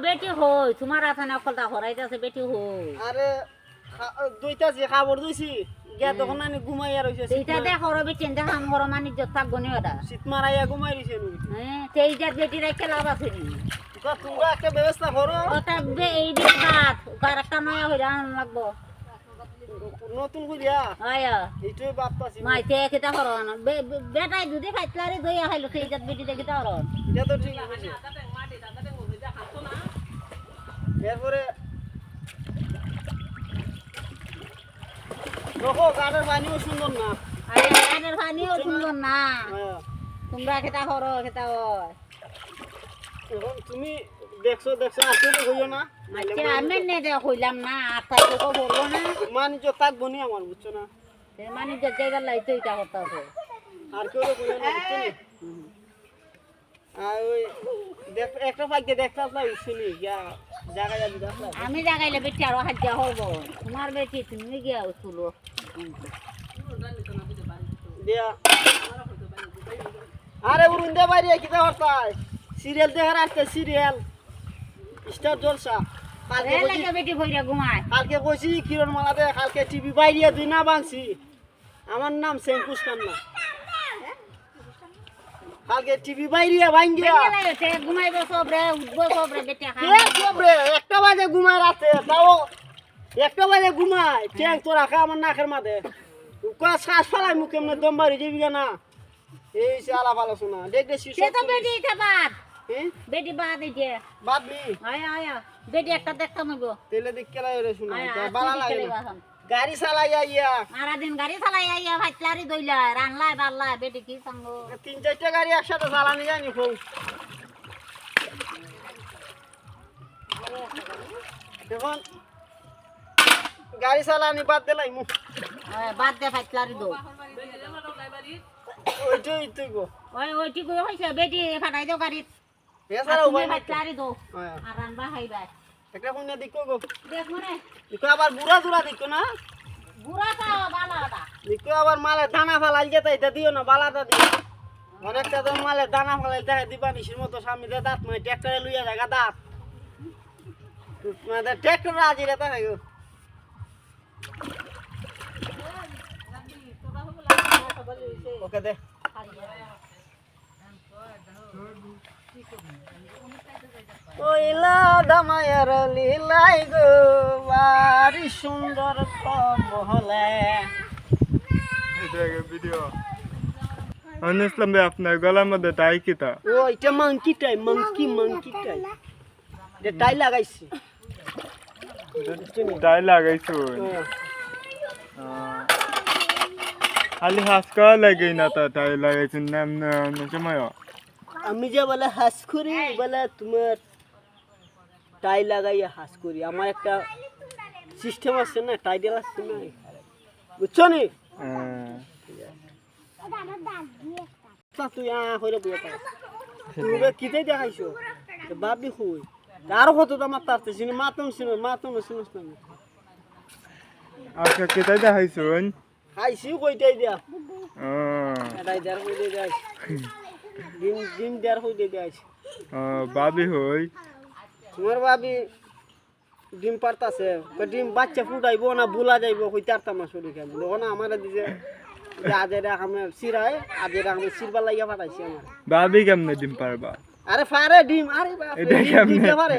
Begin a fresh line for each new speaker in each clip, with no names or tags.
বেটি হই তোমার আছে না কলটা হরাইতাছে বেটি হই
আরে দুইটাছি খাবার দিছি গিয়া তখন আমি ঘুমাইয়া রইছে
এইটা দেখ হরবে চিন্তা হাম হর মানি জত্তা গনি ওটা
শীত মারাইয়া ঘুমাই রইছে নি
হ্যাঁ সেই জাত বেটি রাখতে লাভ আছে নি
তো তোমরা একটা ব্যবস্থা করো
ওটা এই দিন বাদ কার একটা নয়া হইরা আন লাগবো
নতুন কইরা
আয়া
এইটাই বাপতাছি
মাইতে কিটা করন বেটাই দুধে খাইতলারে দইয়া খাইলো সেই জাত বেটি দেখি তা করন
এটা তো ঠিক আছে এরপরে দেখো গাড়ির পানিও সুন্দর না
আরে গানের পানিও সুন্দর না
হ্যাঁ
তোমরা কিটা করো কিটা হয়
এখন তুমি দেখছো আর কেউ হইও না
আচ্ছা আমি নে দে কইলাম না আর তাই তো বলবো না
মানিজ থাকবো নি আমার বুঝছো না
সে মানে জায়গা লাইতো এটা করতে হবে
আর কেউ হইও না বুঝছো নি আর ওই দেখ একটা পাইকে দেখতে আসলাই শুনি গিয়া জায়গা যাবি আসলাই
আমি জাগাইলে বেটি আরো হাজ্জা হব তোমার বেটি তুমি গিয়া উঠলো
দিয়া আরে উড়ুন দে বাইরে কিটা হরতাই সিরিয়াল দেখার আসতে সিরিয়াল স্টার জলসা কালকে
রে লাগে বেটি ভইরা ঘুমায়
কালকে কইছি কিরণ মালা দে কালকে টিভি বাইরিয়া দুই না বাংছি আমার নাম সেঙ্কুশ কান্না কালকে টিভি বাইরিয়া ভাঙ্গিয়া
বেটি ঘুমাইবো সব রে উঠবো সব রে বেটি খা
কে সব রে একটা বাজে ঘুমায় রাতে তাও একটা বাজে ঘুমায় ট্যাঙ্ক তো রাখা আমার নাকের মাঝে শ্বাস ফেলাই মুখ এমনি দম বাড়ি যাবি না এই সে আলাপ আলোচনা দেখ দেখছি
সে তো বেটি এটা বাদ
হ্যাঁ
বেটি বাদ এই যে
বাদবি
আয়া আয়া বেটি একটা দেখতাম গো
তেলে দেখ কেলাই রে শোনা
আয়া
বালা লাগে না। গাড়ি চালাইয়া ইয়া
সারা দিন গাড়ি চালাই আইয়া ভাইতলারি দইলা রানলাই বাল্লা বেটি কি সঙ্গ
3-4টা গাড়ি একসাথে চালানি যায়নি খুব এখন গাড়ি চালানি বাদ দিলাই মুখ
বাদ দে ভাইতলারি দো
ওইটাই তুই গো
ওই ঠিক হইছে বেটি ফাটাই দাও গাড়িত
এছাড়া উপায় নাই
ভাইতলারি দো
হ্যাঁ
আর রানবা খাইবা
একটা কোন দিকো গো
দেখ মনে
দিকো আবার বুড়া দুরা দিকো না
বুড়া খাও বালাটা
দিকো আবার মালে দানা ফালাই যেতে এটা দিও না বালাটা দিও অনেকটা তো মালে দানা ফালাই দেখে দিবা নিশির মতো সামনে দিয়ে দাঁত মানে ট্র্যাক্টরে লইয়া জায়গা দাঁত মানে ট্র্যাক্টর আজি রে তাই গো ওকে দে ওইলা দামায়ার লীলাই গো বাড়ি সুন্দর কমহলে
ভিডিও ইসলাম ভাই আপনার গলার মধ্যে টাই কিতা
ও এটা মাংকি টাই যে টাই লাগাইছি
টাই লাগাইছো খালি হাস করা লাগে না তা টাই লাগাইছেন নাম সময়
আমি যে বলে হাস করি বলে তোমার টাই লাগাইয়া হাস করি আমার একটা সিস্টেম আছে না টাই দেওয়া আছে না বুঝছো নি তুই হইলে বুঝে পাই তুমি কিতে দেখাইছো বাবি হই আরো কত আমার তারতে শুনি মাতম শুনিস না
আচ্ছা কেটাই দেখাইছুন
খাইছি কইটাই দিয়া এটাই দেড় কই দিয়ে যাই ডিম দেড় কই দিয়ে যাই
বাবি হই
তোমার ভাবি ডিম পারতাছে ডিম বাচ্চা ফুটাইবো না বুলা যাইবো কই তারতাম না শরীর খেয়ে দেখো না আমার দিছে আজেরা আমি সিরায় আজেরা আমি সিরবার লাগিয়া পাঠাইছি আমার
বাবি কেমনে ডিম পারবা
আরে পারে ডিম আরে বাপ
এটা কেমনে
দিতে পারে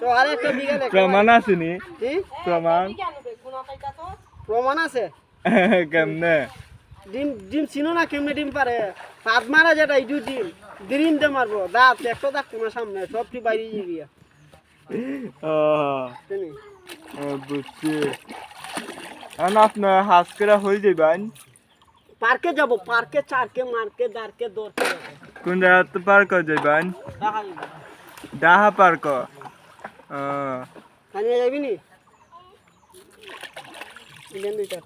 তো আরে একটা বিঘা
প্রমাণ আছে নি
কি
প্রমাণ
আছে
কেমনে
ডিম চিনো না কেমনে ডিম পারে হাত মারা যেটা ইডু ডিম দে মারবো দাঁত একটা দাঁত তোমার সামনে সবটি বাইরে গিয়া
বুঝছি আপনার হাস করে হয়ে যাবেন
পার্কে যাবো পার্কে চারকে মারকে দাঁড়কে দৌড়কে
কোন জায়গাতে পার্ক যাবেন ডাহা পার্ক
খানিয়ে যাবি নি ইলেন দুইটা